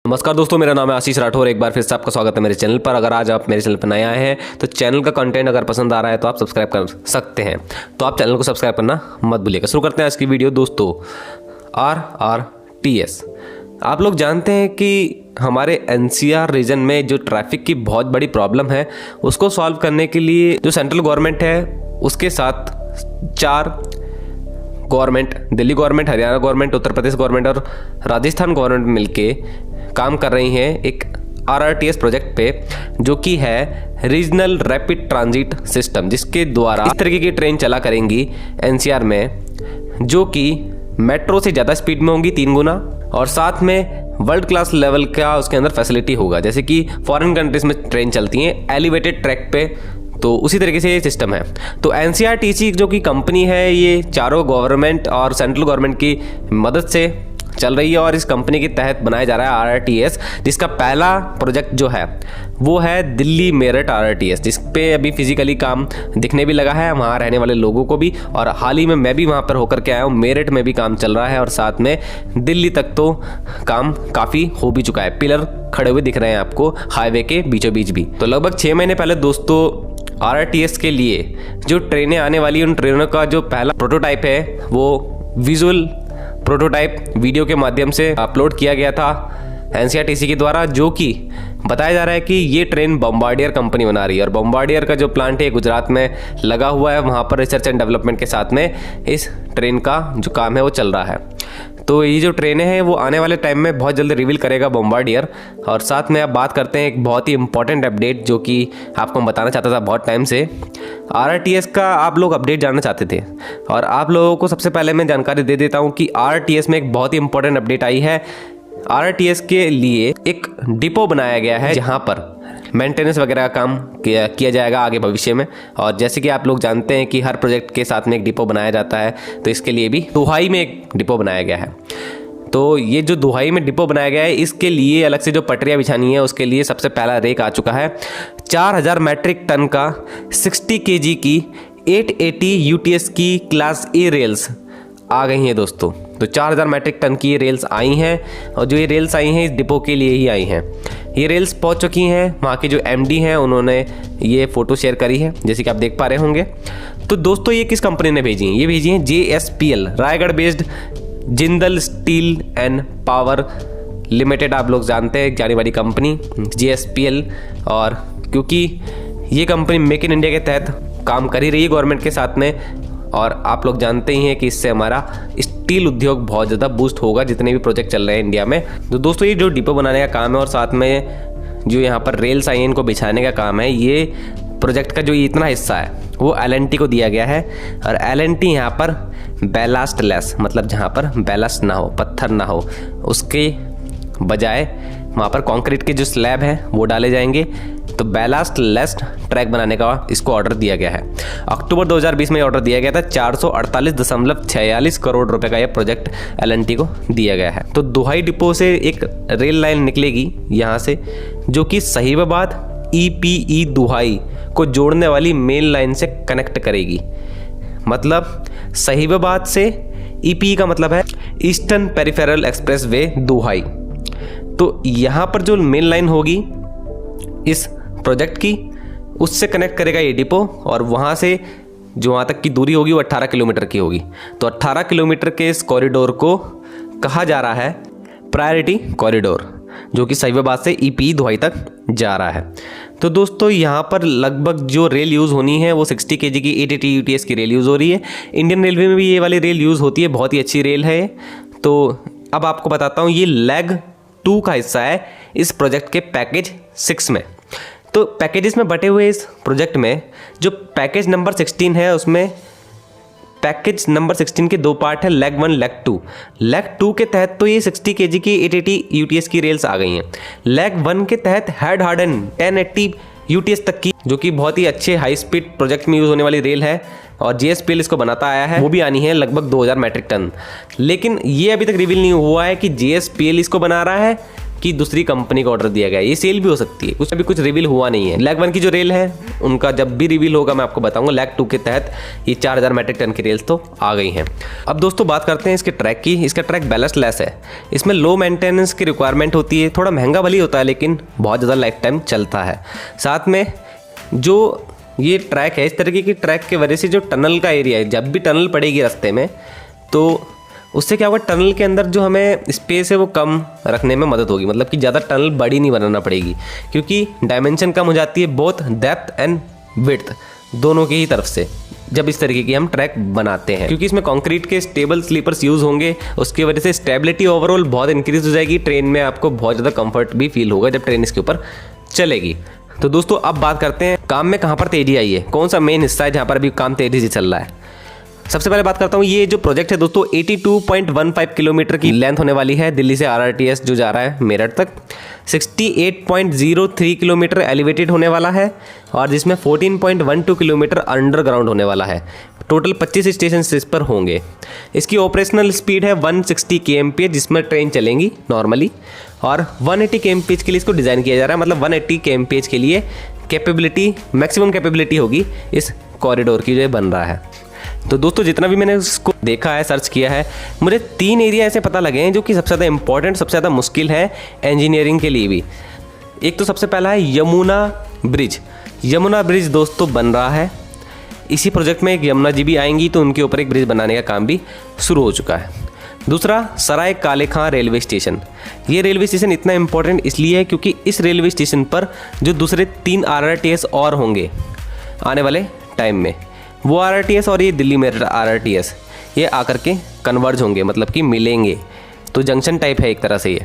नमस्कार दोस्तों, मेरा नाम है आशीष राठौर। एक बार फिर से आपका स्वागत है मेरे चैनल पर। अगर आज आप मेरे चैनल पर नए आए हैं तो चैनल का कंटेंट अगर पसंद आ रहा है तो आप सब्सक्राइब कर सकते हैं। तो आप चैनल को सब्सक्राइब करना मत भूलिएगा। शुरू करते हैं आज की वीडियो दोस्तों। RRTS आप लोग जानते हैं कि हमारे NCR रीजन में जो ट्रैफिक की बहुत बड़ी प्रॉब्लम है उसको सॉल्व करने के लिए जो सेंट्रल गवर्नमेंट है उसके साथ 4 government, Delhi government, Haryana government, Uttar Pradesh government और राजस्थान गवर्नमेंट मिलके काम कर रही हैं एक RRTS प्रोजेक्ट पे, जो कि है रीजनल रैपिड ट्रांजिट सिस्टम, जिसके द्वारा इस तरीके की ट्रेन चला करेंगी NCR में जो कि मेट्रो से ज़्यादा स्पीड में होंगी 3 गुना, और साथ में वर्ल्ड क्लास लेवल का उसके अंदर फैसिलिटी होगा। जैसे कि फॉरेन कंट्रीज में ट्रेन चलती हैं एलिवेटेड ट्रैक पे, तो उसी तरीके से ये सिस्टम है। तो NCRTC जो कि कंपनी है ये चारों गवर्नमेंट और सेंट्रल गवर्नमेंट की मदद से चल रही है और इस कंपनी के तहत बनाया जा रहा है RRTS, जिसका पहला प्रोजेक्ट जो है वो है दिल्ली मेरठ RRTS, जिस पे अभी फिजिकली काम दिखने भी लगा है वहाँ रहने वाले लोगों को भी। और हाल ही में मैं भी वहाँ पर होकर के आया हूँ, मेरठ में भी काम चल रहा है और साथ में दिल्ली तक तो काम काफ़ी हो भी चुका है। पिलर खड़े हुए दिख रहे हैं आपको हाईवे के बीचों बीच भी। तो लगभग 6 महीने पहले दोस्तों RRTS के लिए जो ट्रेनें आने वाली उन ट्रेनों का जो पहला प्रोटोटाइप है वो विजुअल प्रोटोटाइप वीडियो के माध्यम से अपलोड किया गया था NCRTC के द्वारा, जो कि बताया जा रहा है कि ये ट्रेन बॉम्बार्डियर कंपनी बना रही है। और बॉम्बार्डियर का जो प्लांट है गुजरात में लगा हुआ है, वहाँ पर रिसर्च एंड डेवलपमेंट के साथ में इस ट्रेन का जो काम है वो चल रहा है। तो ये जो ट्रेनें हैं वो आने वाले टाइम में बहुत जल्दी रिवील करेगा बॉम्बार्डियर। और साथ में आप बात करते हैं एक बहुत ही इंपॉर्टेंट अपडेट जो कि आपको मैं बताना चाहता था बहुत टाइम से। RRTS का आप लोग अपडेट जानना चाहते थे और आप लोगों को सबसे पहले मैं जानकारी दे देता हूँ कि RRTS में एक बहुत ही इंपॉर्टेंट अपडेट आई है। RRTS के लिए एक डिपो बनाया गया है जहाँ पर मेंटेनेंस वगैरह का काम किया जाएगा आगे भविष्य में। और जैसे कि आप लोग जानते हैं कि हर प्रोजेक्ट के साथ में एक डिपो बनाया जाता है, तो इसके लिए भी दुहाई में एक डिपो बनाया गया है। तो ये जो दुहाई में डिपो बनाया गया है इसके लिए अलग से जो पटरियाँ बिछानी है उसके लिए सबसे पहला रेक आ चुका है। 4000 मैट्रिक टन का 60 kg की 880 UTS की क्लास A रेल्स आ गई हैं दोस्तों। तो 4000 मैट्रिक टन की ये रेल्स आई हैं और जो ये रेल्स आई हैं इस डिपो के लिए ही आई हैं। ये रेल्स पहुंच चुकी हैं, वहाँ के जो MD हैं उन्होंने ये फ़ोटो शेयर करी है जैसे कि आप देख पा रहे होंगे। तो दोस्तों ये किस कंपनी ने भेजी हैं? ये भेजी हैं JSPL, Raigarh based Jindal steel and power limited. आप लोग जानते हैं जानी वाली कंपनी JSPL। और क्योंकि ये कंपनी मेक इन इंडिया के तहत काम कर ही रही है गवर्नमेंट के साथ में, और आप लोग जानते ही हैं कि इससे हमारा स्टील उद्योग बहुत ज़्यादा बूस्ट होगा जितने भी प्रोजेक्ट चल रहे हैं इंडिया में। तो दोस्तों ये जो डिपो बनाने का काम है और साथ में जो यहाँ पर रेल्स आई हैं इनको बिछाने का काम है, ये प्रोजेक्ट का जो ये इतना हिस्सा है वो L&T को दिया गया है। और L&T यहाँ पर बैलास्ट लेस, मतलब जहाँ पर बैलास्ट ना हो, पत्थर ना हो, उसके बजाय वहाँ पर कंक्रीट के जो स्लैब हैं वो डाले जाएंगे। तो बैलास्ट लेस ट्रैक बनाने का इसको ऑर्डर दिया गया है। अक्टूबर 2020 में ऑर्डर दिया गया था। 448.46 करोड़ रुपए का यह प्रोजेक्ट L&T को दिया गया है। तो दुहाई डिपो से एक रेल लाइन निकलेगी यहाँ से, जो कि साहिबाबाद EPE दुहाई को जोड़ने वाली मेन लाइन से कनेक्ट करेगी। मतलब साहिबाबाद से EPE का मतलब है ईस्टर्न पेरिफेरल एक्सप्रेस वे दुहाई। तो यहाँ पर जो मेन लाइन होगी इस प्रोजेक्ट की उससे कनेक्ट करेगा ये डिपो, और वहाँ से जो वहाँ तक की दूरी होगी वो 18 किलोमीटर की होगी। तो 18 किलोमीटर के इस कॉरिडोर को कहा जा रहा है प्रायोरिटी कॉरिडोर, जो कि साहिबाबाद से EPE दुहाई तक जा रहा है। तो दोस्तों यहाँ पर लगभग जो रेल यूज़ होनी है वो 60 kg की 880 UTS की रेल यूज़ हो रही है। इंडियन रेलवे में भी ये वाली रेल यूज़ होती है, बहुत ही अच्छी रेल है। तो अब आपको बताता हूँ, ये लेग 2 का हिस्सा है इस प्रोजेक्ट के पैकेज 6 में। तो पैकेजेस में बटे हुए इस प्रोजेक्ट में जो पैकेज नंबर 16 है उसमें पैकेज नंबर 16 के 2 पार्ट है, लेग 1 लेग 2। लेग 2 के तहत तो ये 60 kg की 880 UTS की रेल्स आ गई हैं। लेग 1 के तहत हेड हार्डन 1080 UTS तक की, जो कि बहुत ही अच्छे हाई स्पीड प्रोजेक्ट में यूज़ होने वाली रेल है और JSPL इसको बनाता आया है, वो भी आनी है लगभग 2000 मैट्रिक टन। लेकिन ये अभी तक रिवील नहीं हुआ है कि JSPL इसको बना रहा है कि दूसरी कंपनी को ऑर्डर दिया गया है। ये सेल भी हो सकती है, कुछ अभी कुछ रिवील हुआ नहीं है। लैग 1 की जो रेल है उनका जब भी रिवील होगा मैं आपको बताऊंगा। लैग 2 के तहत ये 4000 मेट्रिक टन की रेल्स तो आ गई हैं। अब दोस्तों बात करते हैं इसके ट्रैक की। इसका ट्रैक बैलेंस लेस है, इसमें लो मेंटेनेंस की रिक्वायरमेंट होती है, थोड़ा महंगा भली होता है लेकिन बहुत ज़्यादा लाइफ टाइम चलता है। साथ में जो ये ट्रैक है, इस तरीके की ट्रैक के वजह से जो टनल का एरिया है, जब भी टनल पड़ेगी रास्ते में तो उससे क्या होगा, टनल के अंदर जो हमें स्पेस है वो कम रखने में मदद होगी। मतलब कि ज़्यादा टनल बड़ी नहीं बनाना पड़ेगी, क्योंकि डायमेंशन कम हो जाती है बोथ डेप्थ एंड विड्थ दोनों की ही तरफ से जब इस तरीके की हम ट्रैक बनाते हैं। क्योंकि इसमें कंक्रीट के स्टेबल स्लीपर्स यूज़ होंगे, उसकी वजह से स्टेबिलिटी ओवरऑल बहुत इंक्रीज हो जाएगी। ट्रेन में आपको बहुत ज़्यादा कंफर्ट भी फील होगा जब ट्रेन इसके ऊपर चलेगी। तो दोस्तों अब बात करते हैं काम में कहाँ पर तेज़ी आई है, कौन सा मेन हिस्सा है जहाँ पर अभी काम तेज़ी से चल रहा है। सबसे पहले बात करता हूँ, ये जो प्रोजेक्ट है दोस्तों 82.15 किलोमीटर की लेंथ होने वाली है। दिल्ली से RRTS जो जा रहा है मेरठ तक 68.03 किलोमीटर एलिवेटेड होने वाला है और जिसमें 14.12 किलोमीटर अंडरग्राउंड होने वाला है। टोटल 25 स्टेशन इस पर होंगे। इसकी ऑपरेशनल स्पीड है 160 kmph जिसमें ट्रेन चलेंगी नॉर्मली, और 180 kmph के लिए इसको डिज़ाइन किया जा रहा है। मतलब 180 kmph के लिए कैपेबिलिटी, मैक्सिमम कैपेबिलिटी होगी इस कॉरिडोर की जो बन रहा है। तो दोस्तों जितना भी मैंने इसको देखा है, सर्च किया है, मुझे 3 एरिया ऐसे पता लगे हैं जो कि सबसे ज़्यादा इंपॉर्टेंट, सबसे ज़्यादा मुश्किल है इंजीनियरिंग के लिए भी। एक तो सबसे पहला है यमुना ब्रिज। यमुना ब्रिज दोस्तों बन रहा है। इसी प्रोजेक्ट में एक यमुना जी भी आएंगी तो उनके ऊपर एक ब्रिज बनाने का काम भी शुरू हो चुका है। दूसरा सराय काले खां रेलवे स्टेशन। ये रेलवे स्टेशन इतना इंपॉर्टेंट इसलिए है क्योंकि इस रेलवे स्टेशन पर जो दूसरे 3 RRTS और होंगे आने वाले टाइम में, वो RRTS और ये दिल्ली मेरठ RRTS ये आकर के कन्वर्ज होंगे, मतलब कि मिलेंगे। तो जंक्शन टाइप है एक तरह से ये।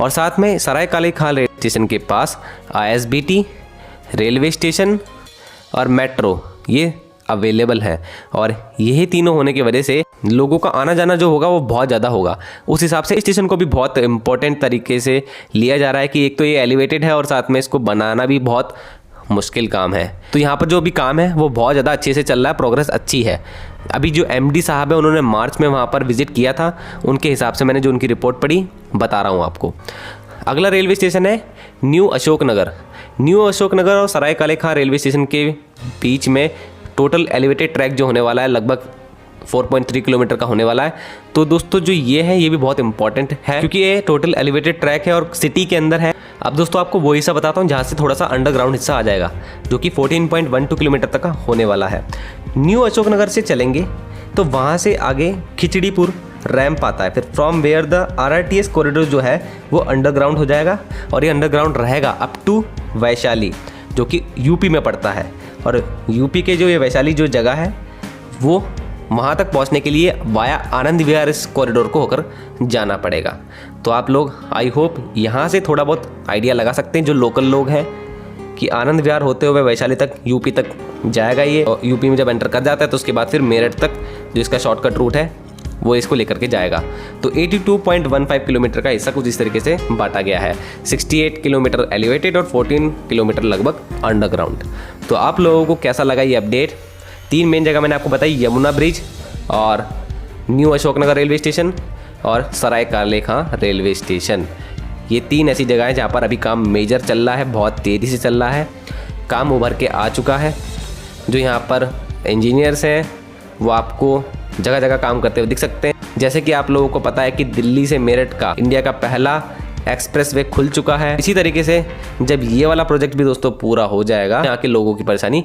और साथ में सराय काले खां रेलवे स्टेशन के पास ISBT रेलवे स्टेशन और मेट्रो ये अवेलेबल है, और यही तीनों होने की वजह से लोगों का आना जाना जो होगा वो बहुत ज़्यादा होगा। उस हिसाब से इस स्टेशन को भी बहुत इंपॉर्टेंट तरीके से लिया जा रहा है कि एक तो ये एलिवेटेड है और साथ में इसको बनाना भी बहुत मुश्किल काम है। तो यहाँ पर जो भी काम है वो बहुत ज़्यादा अच्छे से चल रहा है, प्रोग्रेस अच्छी है। अभी जो MD साहब है उन्होंने मार्च में वहाँ पर विजिट किया था, उनके हिसाब से मैंने जो उनकी रिपोर्ट पढ़ी बता रहा हूँ आपको। अगला रेलवे स्टेशन है न्यू अशोकनगर। न्यू अशोकनगर और सराय काले खां रेलवे स्टेशन के बीच में टोटल एलिवेटेड ट्रैक जो होने वाला है लगभग 4.3 किलोमीटर का होने वाला है। तो दोस्तों जो ये है ये भी बहुत इंपॉर्टेंट है क्योंकि ये टोटल एलिवेटेड ट्रैक है और सिटी के अंदर है। अब दोस्तों आपको वो हिस्सा बताता हूँ जहाँ से थोड़ा सा अंडरग्राउंड हिस्सा आ जाएगा, जो कि 14.12 किलोमीटर तक का होने वाला है। न्यू अशोकनगर से चलेंगे तो वहाँ से आगे खिचड़ीपुर रैंप आता है, फिर from where the RRTS corridor जो है वो अंडरग्राउंड हो जाएगा और ये अंडरग्राउंड रहेगा अप टू वैशाली जो कि यूपी में पड़ता है। और यूपी के जो ये वैशाली जो जगह है वो वहाँ तक पहुँचने के लिए वाया आनंद विहार इस कॉरिडोर को होकर जाना पड़ेगा। तो आप लोग आई होप यहाँ से थोड़ा बहुत आइडिया लगा सकते हैं जो लोकल लोग हैं कि आनंद विहार होते हुए वैशाली तक यूपी तक जाएगा ये, और यूपी में जब एंटर कर जाता है तो उसके बाद फिर मेरठ तक जो इसका शॉर्टकट रूट है वो इसको लेकर के जाएगा। तो 82.15 किलोमीटर का हिस्सा कुछ इस तरीके से बांटा गया है, 68 किलोमीटर एलिवेटेड और 14 किलोमीटर लगभग अंडरग्राउंड। तो आप लोगों को कैसा लगा ये अपडेट? 3 मेन जगह मैंने आपको बताई, यमुना ब्रिज और न्यू अशोकनगर रेलवे स्टेशन और सराय काले खां रेलवे स्टेशन। ये 3 ऐसी जगह हैं जहाँ पर अभी काम मेजर चल रहा है, बहुत तेज़ी से चल रहा है, काम उभर के आ चुका है। जो यहाँ पर इंजीनियर्स हैं वो आपको जगह जगह काम करते हुए दिख सकते हैं। जैसे कि आप लोगों को पता है कि दिल्ली से मेरठ का इंडिया का पहला एक्सप्रेस वे खुल चुका है। इसी तरीके से जब ये वाला प्रोजेक्ट भी दोस्तों पूरा हो जाएगा, यहाँ के लोगों की परेशानी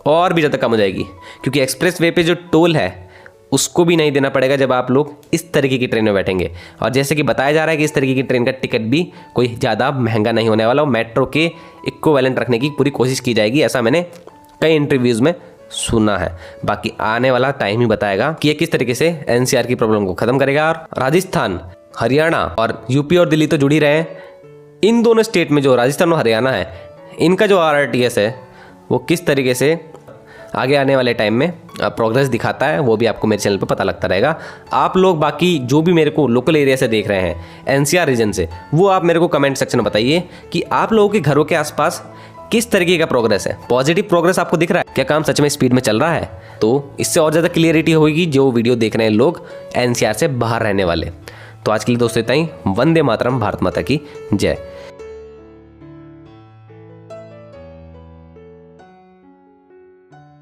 और भी ज़्यादा कम हो जाएगी, क्योंकि एक्सप्रेस वे पे जो टोल है उसको भी नहीं देना पड़ेगा जब आप लोग इस तरीके की ट्रेन में बैठेंगे। और जैसे कि बताया जा रहा है कि इस तरीके की ट्रेन का टिकट भी कोई ज़्यादा महंगा नहीं होने वाला, और मेट्रो के इक्विवेलेंट रखने की पूरी कोशिश की जाएगी, ऐसा मैंने कई इंटरव्यूज़ में सुना है। बाकी आने वाला टाइम ही बताएगा कि ये किस तरीके से NCR की प्रॉब्लम को ख़त्म करेगा। और राजस्थान, हरियाणा और यूपी और दिल्ली तो जुड़ ही रहे हैं। इन दोनों स्टेट में जो राजस्थान और हरियाणा है, इनका जो RRTS है वो किस तरीके से आगे आने वाले टाइम में प्रोग्रेस दिखाता है वो भी आपको मेरे चैनल पे पता लगता रहेगा। आप लोग बाकी जो भी मेरे को लोकल एरिया से देख रहे हैं NCR रीजन से, वो आप मेरे को कमेंट सेक्शन में बताइए कि आप लोगों के घरों के आसपास किस तरीके का प्रोग्रेस है। पॉजिटिव प्रोग्रेस आपको दिख रहा है क्या? काम सच में स्पीड में चल रहा है? तो इससे और ज़्यादा क्लियरिटी होगी जो वीडियो देख रहे हैं लोग NCR से बाहर रहने वाले। तो आज के लिए दोस्तों इतना ही। वंदे मातरम, भारत माता की जय।